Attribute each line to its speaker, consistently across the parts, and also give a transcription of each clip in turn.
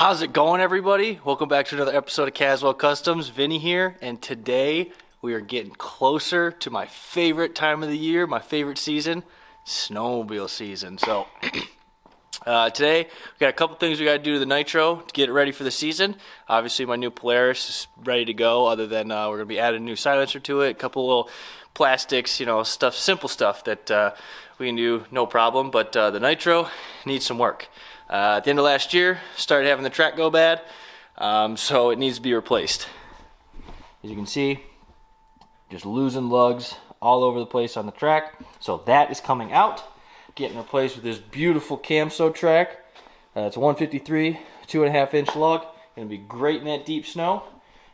Speaker 1: How's it going, everybody? Welcome back to another episode of Caswell Customs. Vinny here, and today we are getting closer to my favorite time of the year, my favorite season, snowmobile season. So today we got a couple things we got to do to the Nytro to get it ready for the season. Obviously, my new Polaris is ready to go. Other than we're going to be adding a new silencer to it, a couple little plastics, stuff, simple stuff that we can do no problem. But the Nytro needs some work. At the end of last year, started having the track go bad, so it needs to be replaced. As you can see, just losing lugs all over the place on the track. So that is coming out, getting replaced with this beautiful Camso track. It's a 153, 2.5 inch lug. Gonna be great in that deep snow.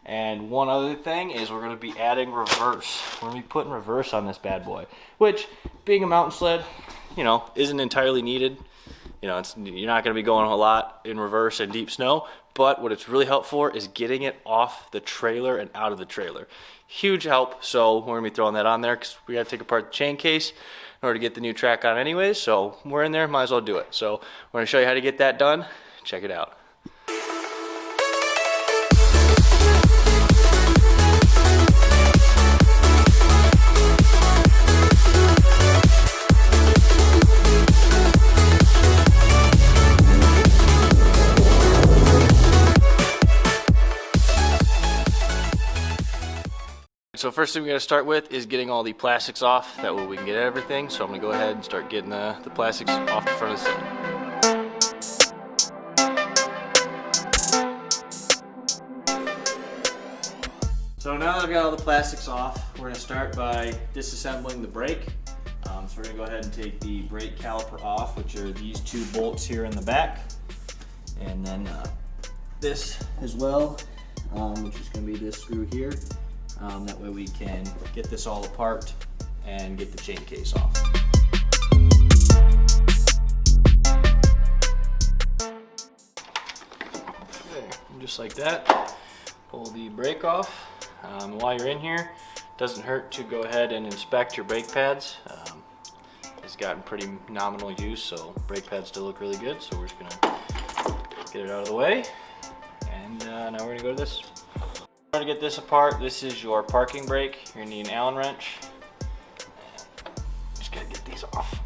Speaker 1: And one other thing is we're gonna be adding reverse. We're gonna be putting reverse on this bad boy, which, being a mountain sled, isn't entirely needed. You're not going to be going a lot in reverse and deep snow, but what it's really helpful for is getting it off the trailer and out of the trailer. Huge help, so we're going to be throwing that on there because we got to take apart the chain case in order to get the new track on anyways, so we're in there, might as well do it. So we're going to show you how to get that done. Check it out. So first thing we got to start with is getting all the plastics off. That way we can get everything. So I'm going to go ahead and start getting the plastics off the front of the sled. So now that I've got all the plastics off, we're going to start by disassembling the brake. So we're going to go ahead and take the brake caliper off, which are these two bolts here in the back. And then this as well, which is going to be this screw here. That way we can get this all apart and get the chain case off. Okay, just like that, pull the brake off. While you're in here, it doesn't hurt to go ahead and inspect your brake pads. It's gotten pretty nominal use, so brake pads still look really good, so we're just gonna get it out of the way. And now we're gonna go to this. To get this apart, this is your parking brake. You're gonna need an Allen wrench. Just gotta get these off.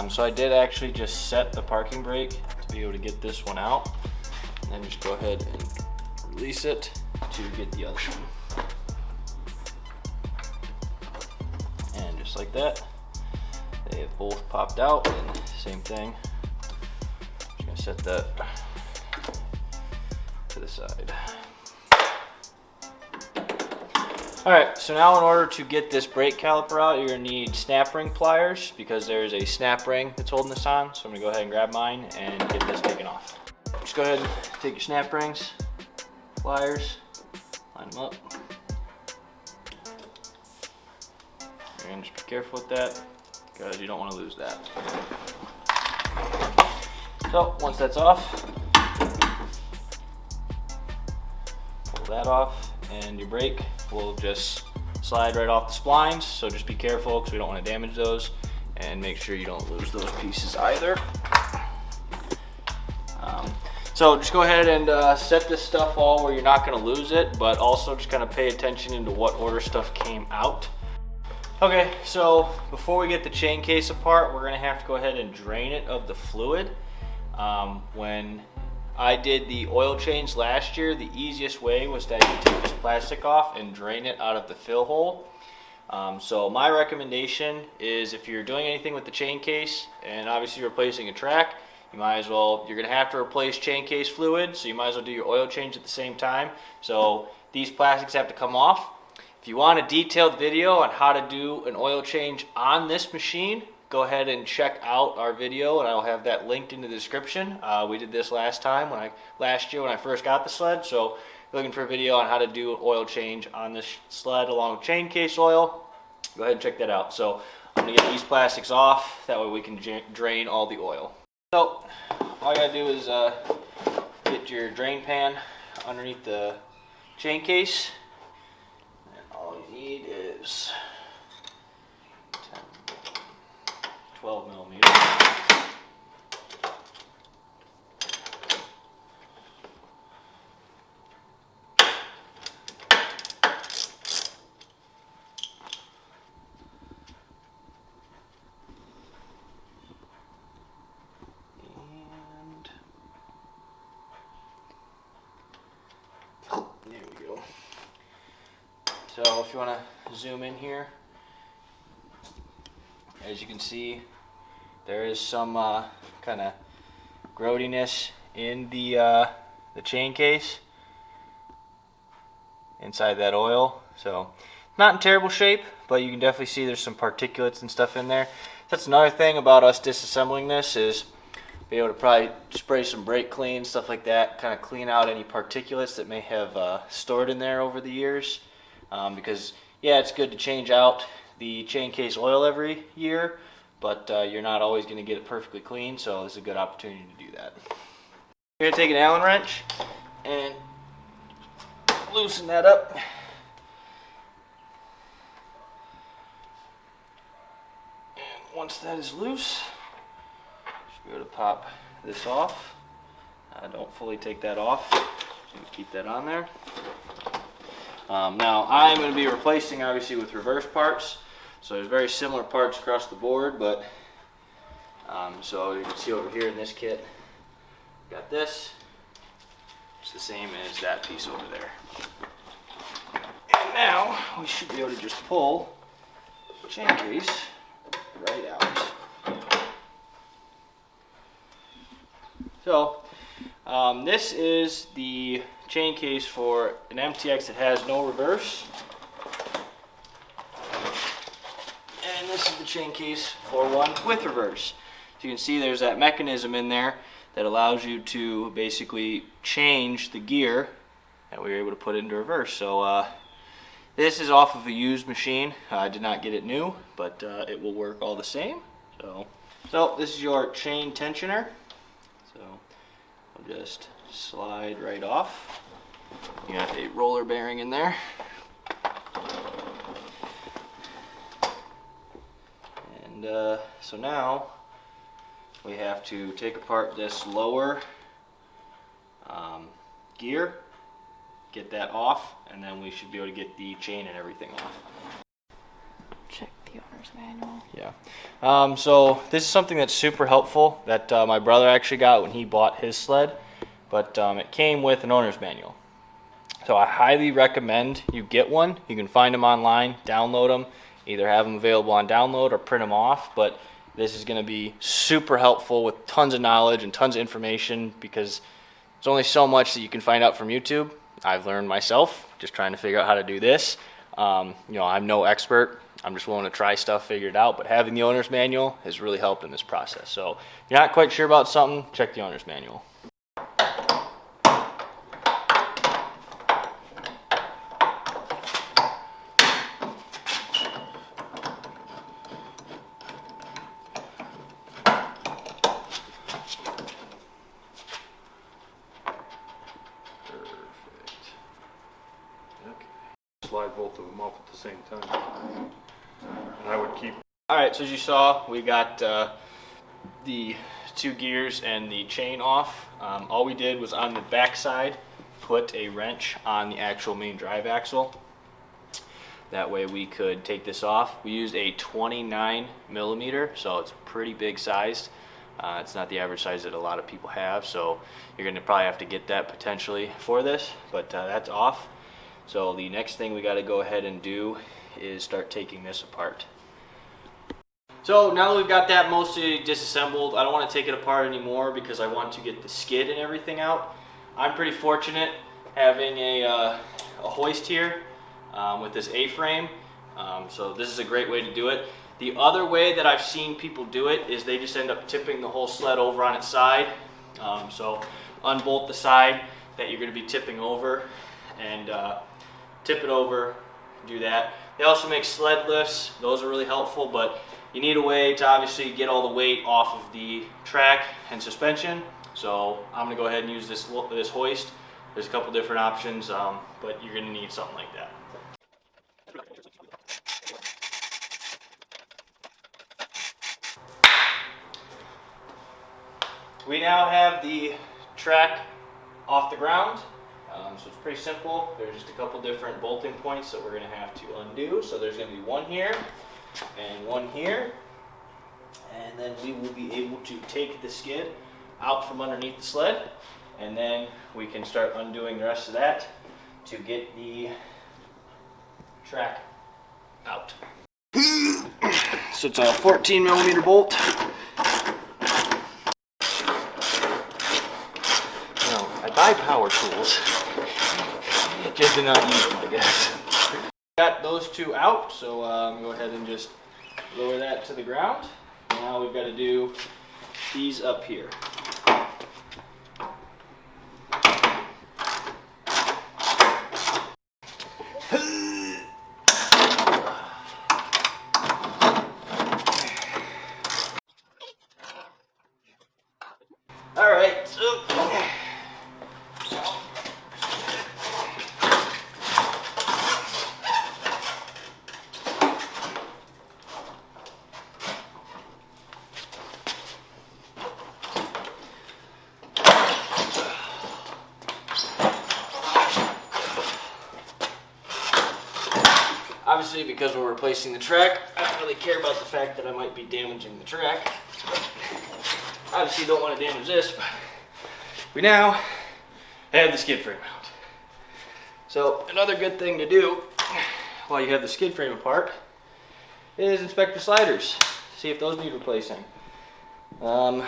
Speaker 1: So I did actually just set the parking brake to be able to get this one out. And then just go ahead and release it to get the other one. And just like that, they have both popped out. And same thing. Just gonna set that to the side. Alright, so now in order to get this brake caliper out, you're going to need snap ring pliers because there's a snap ring that's holding this on. So I'm going to go ahead and grab mine and get this taken off. Just go ahead and take your snap rings, pliers, line them up. And just be careful with that because you don't want to lose that. So once that's off, pull that off and your brake will just slide right off the splines, so just be careful because we don't want to damage those, and make sure you don't lose those pieces either. So just go ahead and set this stuff all where you're not going to lose it, but also just kind of pay attention into what order stuff came out. Okay, so before we get the chain case apart, we're going to have to go ahead and drain it of the fluid. When I did the oil change last year, the easiest way was to actually take this plastic off and drain it out of the fill hole. So my recommendation is if you're doing anything with the chain case and obviously replacing a track, you're going to have to replace chain case fluid, so you might as well do your oil change at the same time. So these plastics have to come off. If you want a detailed video on how to do an oil change on this machine, go ahead and check out our video, and I'll have that linked in the description. We did this last year when I first got the sled. So if you're looking for a video on how to do an oil change on this sled along with chain case oil, go ahead and check that out. So I'm gonna get these plastics off, that way we can drain all the oil. So all you gotta do is get your drain pan underneath the chain case, and all you need is 12 millimeters. So if you want to zoom in here, as you can see, there is some kind of growtiness in the chain case inside that oil. So not in terrible shape, but you can definitely see there's some particulates and stuff in there. That's another thing about us disassembling this, is be able to probably spray some brake clean, stuff like that, kind of clean out any particulates that may have stored in there over the years. Because yeah, it's good to change out the chain case oil every year, but you're not always going to get it perfectly clean, so this is a good opportunity to do that. You're going to take an Allen wrench and loosen that up. And once that is loose, you should be able to pop this off. Don't fully take that off, just keep that on there. Now I'm going to be replacing, obviously, with reverse parts. So there's very similar parts across the board, but so you can see over here in this kit, got this. It's the same as that piece over there. And now we should be able to just pull the chain case right out. So this is the chain case for an MTX that has no reverse. And this is the chain case for one with reverse. So you can see there's that mechanism in there that allows you to basically change the gear that we were able to put into reverse. So this is off of a used machine. I did not get it new, but it will work all the same. So this is your chain tensioner. So I'll just slide right off. You got a roller bearing in there. And so now we have to take apart this lower gear, get that off, and then we should be able to get the chain and everything off.
Speaker 2: Check the owner's manual.
Speaker 1: Yeah. So this is something that's super helpful that my brother actually got when he bought his sled, but it came with an owner's manual. So I highly recommend you get one. You can find them online, download them, either have them available on download or print them off, but this is going to be super helpful with tons of knowledge and tons of information, because there's only so much that you can find out from YouTube. I've learned myself just trying to figure out how to do this. You know, I'm no expert. I'm just willing to try stuff, figure it out, but having the owner's manual has really helped in this process. So if you're not quite sure about something, check the owner's manual.
Speaker 3: Slide both of them off at the same time. And I would keep.
Speaker 1: Alright, so as you saw, we got the two gears and the chain off. All we did was on the back side put a wrench on the actual main drive axle. That way we could take this off. We used a 29 millimeter, so it's pretty big sized. It's not the average size that a lot of people have, so you're going to probably have to get that potentially for this, but that's off. So the next thing we got to go ahead and do is start taking this apart. So now that we've got that mostly disassembled, I don't want to take it apart anymore because I want to get the skid and everything out. I'm pretty fortunate having a hoist here with this A-frame, so this is a great way to do it. The other way that I've seen people do it is they just end up tipping the whole sled over on its side. So unbolt the side that you're going to be tipping over and tip it over, do that. They also make sled lifts. Those are really helpful, but you need a way to obviously get all the weight off of the track and suspension. So I'm going to go ahead and use this hoist. There's a couple different options, but you're going to need something like that. We now have the track off the ground. So it's pretty simple. There's just a couple different bolting points that we're going to have to undo. So there's going to be one here and one here. And then we will be able to take the skid out from underneath the sled. And then we can start undoing the rest of that to get the track out. So it's a 14mm bolt. No, I buy power tools, just to not use them, I guess. Got those two out, so I'm gonna go ahead and just lower that to the ground. Now we've got to do these up here. All right, so obviously, because we're replacing the track, I don't really care about the fact that I might be damaging the track. Obviously, don't want to damage this, but we now have the skid frame out. So another good thing to do while you have the skid frame apart is inspect the sliders, see if those need replacing. Mine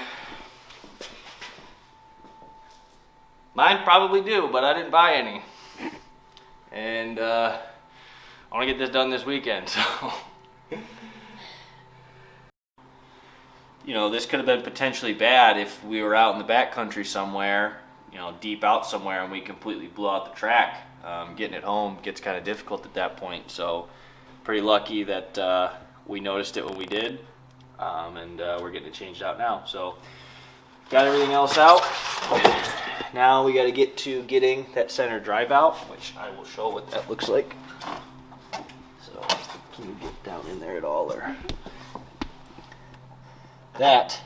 Speaker 1: probably do, but I didn't buy any. And I want to get this done this weekend, so. You know, this could have been potentially bad if we were out in the backcountry somewhere, you know, deep out somewhere, and we completely blew out the track. Getting it home gets kind of difficult at that point, so pretty lucky that we noticed it when we did, and we're getting it changed out now. So got everything else out. Now we got to get to getting that center drive out, which I will show what that looks like. So can you get down in there at all, or? That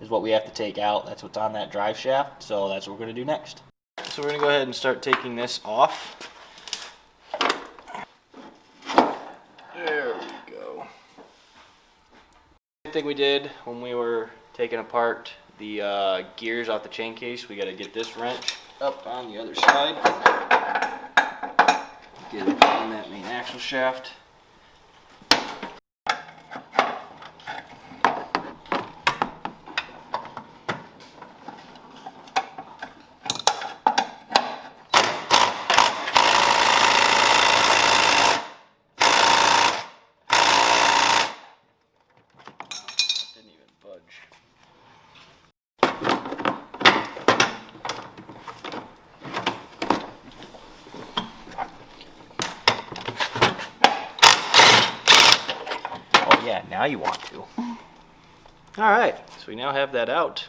Speaker 1: is what we have to take out. That's what's on that drive shaft, so that's what we're going to do next. So we're going to go ahead and start taking this off. There we go. Same thing we did when we were taking apart the gears off the chain case. We got to get this wrench up on the other side. Get it on that main axle shaft. Yeah, now you want to. Alright, so we now have that out.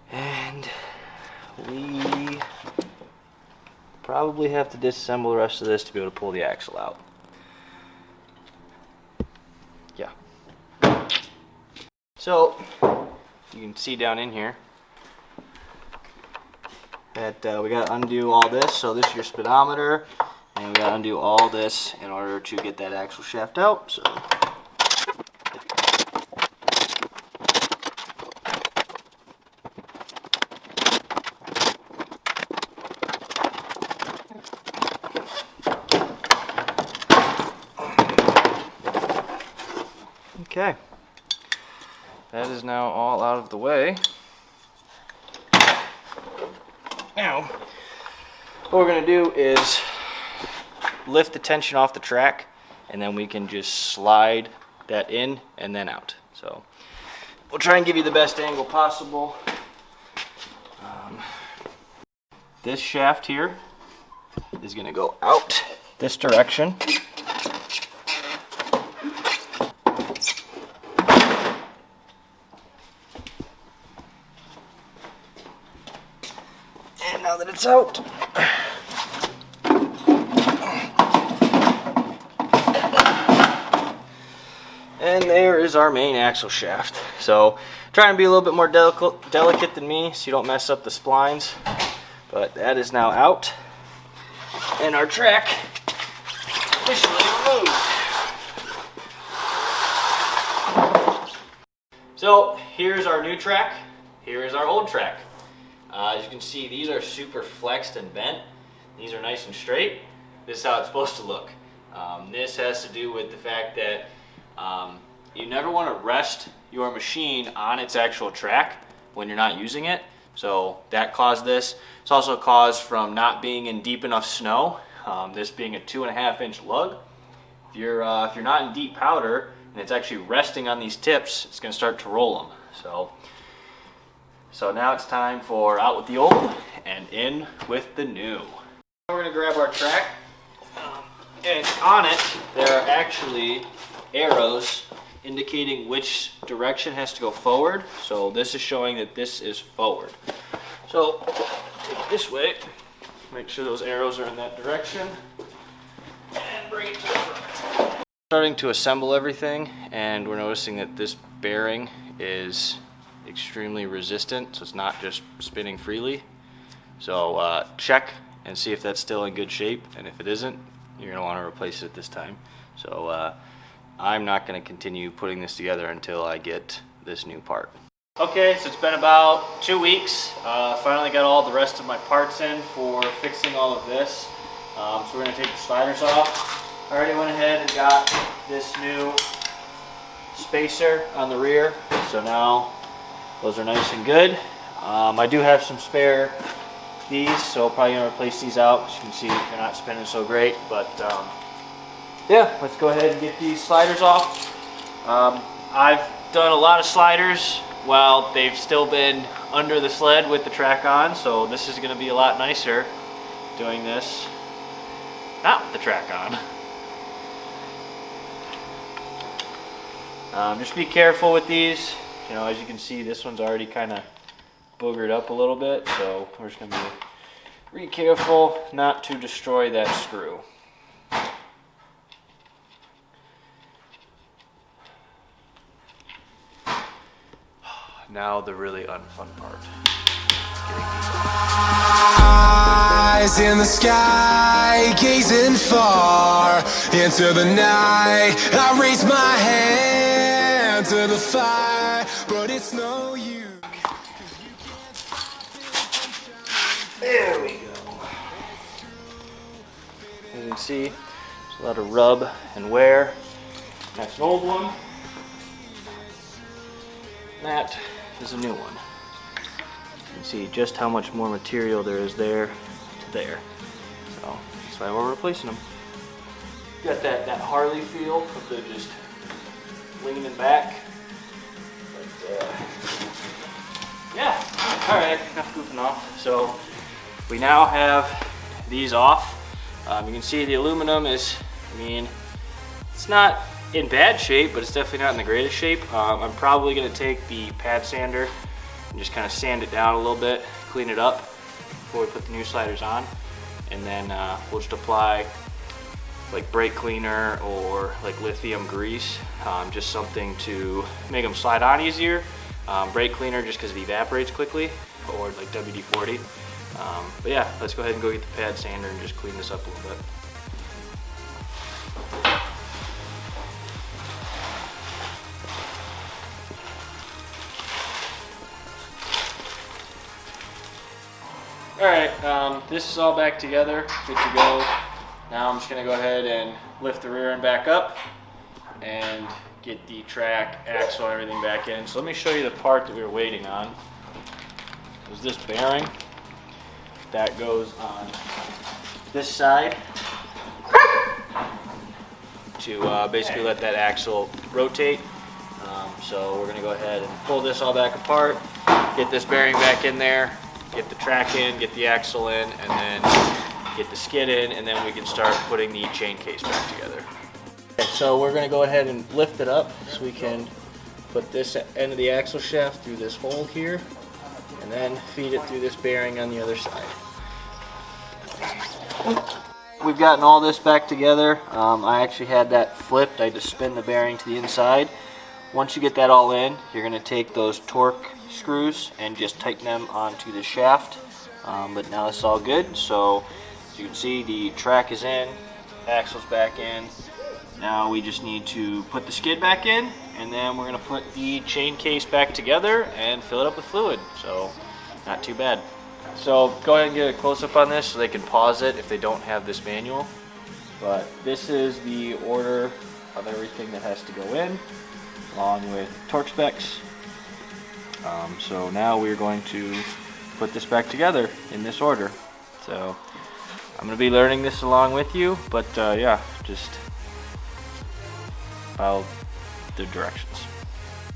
Speaker 1: And we probably have to disassemble the rest of this to be able to pull the axle out. Yeah. So, you can see down in here that we got to undo all this. So this is your speedometer. And we gotta undo all this in order to get that axle shaft out. So okay, that is now all out of the way. Now, what we're gonna do is lift the tension off the track, and then we can just slide that in and then out. So we'll try and give you the best angle possible. This shaft here is going to go out this direction. And now that it's out, and there is our main axle shaft. So try and be a little bit more delicate than me so you don't mess up the splines. But that is now out. And our track officially removed. So here's our new track. Here is our old track. As you can see, these are super flexed and bent. These are nice and straight. This is how it's supposed to look. This has to do with the fact that you never want to rest your machine on its actual track when you're not using it. So that caused this. It's also caused from not being in deep enough snow. This being a 2.5-inch lug. If you're not in deep powder and it's actually resting on these tips, it's going to start to roll them. So now it's time for out with the old and in with the new. We're going to grab our track, and on it there are actually arrows indicating which direction has to go forward. So this is showing that this is forward. So take it this way, make sure those arrows are in that direction, and bring it to the front. Starting to assemble everything, and we're noticing that this bearing is extremely resistant, so it's not just spinning freely. So check and see if that's still in good shape, and if it isn't, you're going to want to replace it this time. So I'm not going to continue putting this together until I get this new part. Okay, so it's been about 2 weeks. Finally got all the rest of my parts in for fixing all of this. So we're going to take the sliders off. I already went ahead and got this new spacer on the rear, so now those are nice and good. I do have some spare these, so I'm probably going to replace these out. As you can see, they're not spinning so great, but yeah, let's go ahead and get these sliders off. I've done a lot of sliders while they've still been under the sled with the track on, so this is going to be a lot nicer doing this not with the track on. Just be careful with these. You know, as you can see, this one's already kind of boogered up a little bit, so we're just going to be really careful not to destroy that screw. Now the really unfun part.
Speaker 4: Eyes in the sky, gazing far into the night. I raise my hand to the fire, but it's no use.
Speaker 1: There we go. As you can see, there's a lot of rub and wear. That's an old one. That is a new one. You can see just how much more material there is there to there. So that's why we're replacing them. Got that Harley feel of the just leaning back. But yeah, all right, enough goofing off. So we now have these off. You can see the aluminum is, I mean, it's not in bad shape, but it's definitely not in the greatest shape. I'm probably going to take the pad sander and just kind of sand it down a little bit, clean it up before we put the new sliders on, and then we'll just apply like brake cleaner or like lithium grease, just something to make them slide on easier. Brake cleaner just because it evaporates quickly, or like WD-40. But yeah, let's go ahead and go get the pad sander and just clean this up a little bit. Alright, this is all back together, good to go. Now I'm just going to go ahead and lift the rear end back up and get the track, axle, and everything back in. So let me show you the part that we were waiting on. It was this bearing that goes on this side to basically let that axle rotate. So we're going to go ahead and pull this all back apart, get this bearing back in there, get the track in, get the axle in, and then get the skid in, and then we can start putting the chain case back together. Okay, so we're going to go ahead and lift it up so we can put this end of the axle shaft through this hole here, and then feed it through this bearing on the other side. We've gotten all this back together. I actually had that flipped. I just spin the bearing to the inside. Once you get that all in, you're going to take those torque screws and just tighten them onto the shaft. But now it's all good. So as you can see, the track is in, axle's back in. Now we just need to put the skid back in, and then we're going to put the chain case back together and fill it up with fluid. So not too bad. So go ahead and get a close-up on this so they can pause it if they don't have this manual. But this is the order of everything that has to go in, along with torque specs. So now we're going to put this back together in this order. So I'm going to be learning this along with you, but yeah, just follow the directions.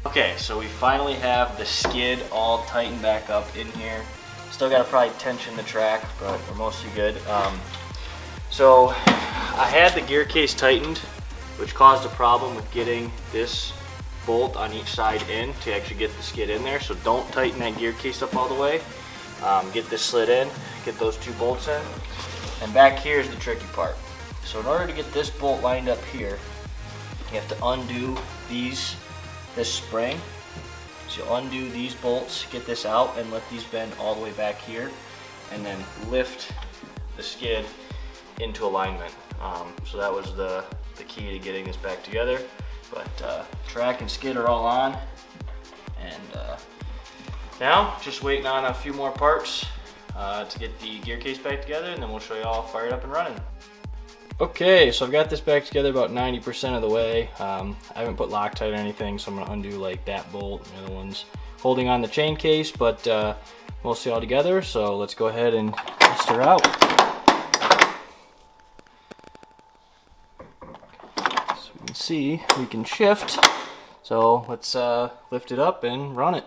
Speaker 1: Okay, so we finally have the skid all tightened back up in here. Still got to probably tension the track, but we're mostly good. So I had the gear case tightened, which caused a problem with getting this bolt on each side in to actually get the skid in there. So don't tighten that gear case up all the way. Get this slid in, get those 2 bolts in. And back here is the tricky part. So in order to get this bolt lined up here, you have to undo this spring. So you'll undo these bolts, get this out, and let these bend all the way back here, and then lift the skid into alignment. So that was the key to getting this back together. But track and skid are all on, and now just waiting on a few more parts to get the gear case back together, and then we'll show you all fired up and running. Okay, so I've got this back together about 90% of the way. I haven't put Loctite or anything, so I'm going to undo like that bolt and the other one's holding on the chain case, but mostly all together. So let's go ahead and test her out. So you can see we can shift. So let's lift it up and run it.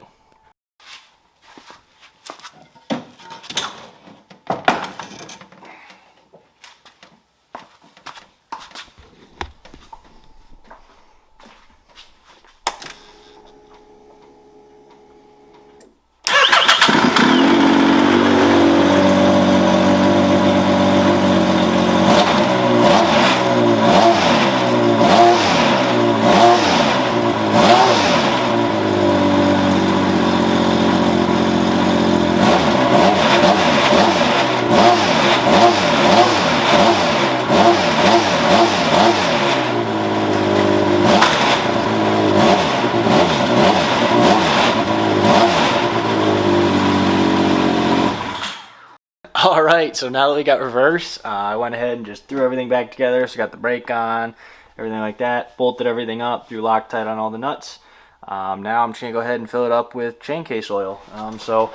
Speaker 1: Alright, so now that we got reverse, I went ahead and just threw everything back together. So got the brake on, everything like that, bolted everything up, threw Loctite on all the nuts. Now I'm just going to go ahead and fill it up with chain case oil. So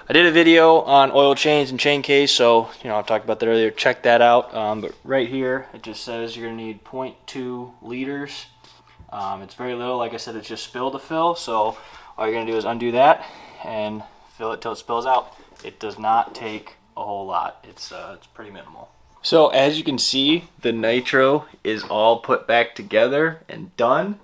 Speaker 1: I did a video on oil chains and chain case, so I talked about that earlier. Check that out. But right here it just says you're going to need 0.2 liters. It's very little. Like I said, it's just spill to fill, so all you're going to do is undo that and fill it till it spills out. It does not take a whole lot. It's pretty minimal. So as you can see, the Nytro is all put back together and done.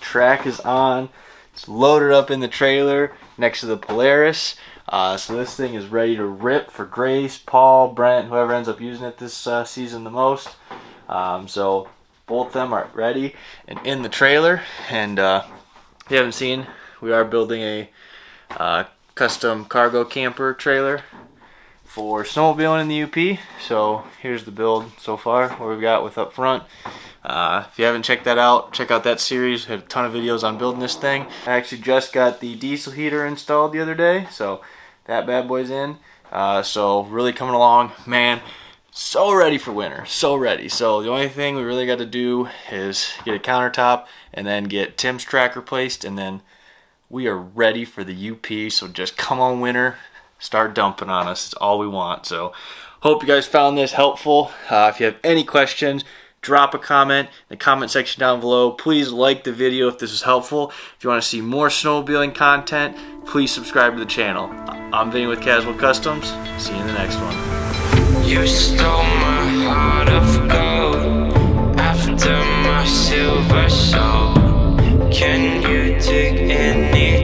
Speaker 1: Track is on. It's loaded up in the trailer next to the Polaris. So this thing is ready to rip for Grace, Paul, Brent, whoever ends up using it this season the most. So both of them are ready and in the trailer. And if you haven't seen, we are building a custom cargo camper trailer for snowmobiling in the UP. So here's the build so far, what we've got with up front. If you haven't checked that out, check out that series. I had a ton of videos on building this thing. I actually just got the diesel heater installed the other day, so that bad boy's in. So really coming along, man. So ready for winter, so ready. So the only thing we really got to do is get a countertop and then get Tim's track replaced, and then we are ready for the UP. So just come on winter, start dumping on us. It's all we want. So hope you guys found this helpful. If you have any questions, drop a comment in the comment section down below. Please like the video if this was helpful. If you want to see more snowmobiling content, please subscribe to the channel. I'm Vinny with Caswell Customs. See you in the next one.
Speaker 5: You stole my heart of gold after my silver soul. Can you dig any